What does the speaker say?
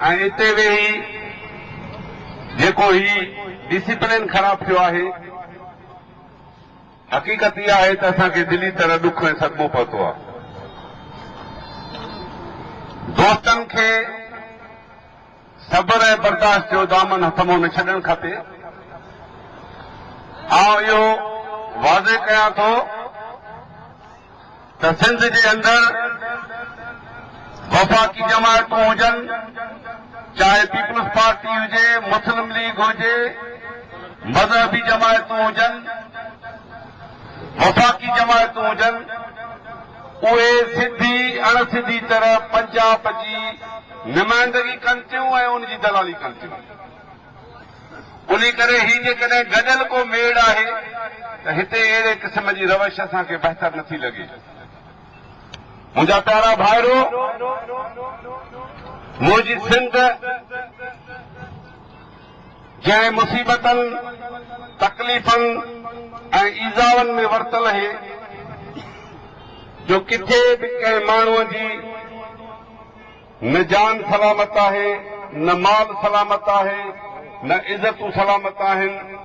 ऐं इते वेही जेको ही डिसिप्लिन ख़राब थियो आहे, हक़ीक़त इहा आहे त असांखे दिली तरह ॾुख ऐं सदमो पहुतो आहे। दोस्तनि खे सब्र ऐं बर्दाश्त जो दामन हथ मां न छॾणु खपे। इहो वाज़े कयां थो त सिंध जे अंदरि वफ़ाक़ी जमायतूं हुजनि, चाहे पीपल्स पार्टी हुजे, मुस्लिम लीग हुजे, मज़हबी जमायतूं हुजनि, वफ़ाक़ी जमायतूं हुजनि, उहे सिधी अणसिधी तरह पंजाब जी नुमाइंदगी कनि थियूं ऐं उनजी दलाली कनि थियूं। उन्ही करे ही जेकॾहिं गॾियल को मेड़ आहे त हिते अहिड़े क़िस्म जी रवश असांखे बहितर नथी लॻे। मुंहिंजा प्यारा भाइरो, मुंहिंजी सिंध जंहिं मुसीबतनि, तकलीफ़नि ऐं ईज़ाउनि में वरतल आहे, जो किथे बि कंहिं माण्हूअ जी न जान सलामत आहे, न माल सलामत आहे, न इज़तूं सलामत आहिनि।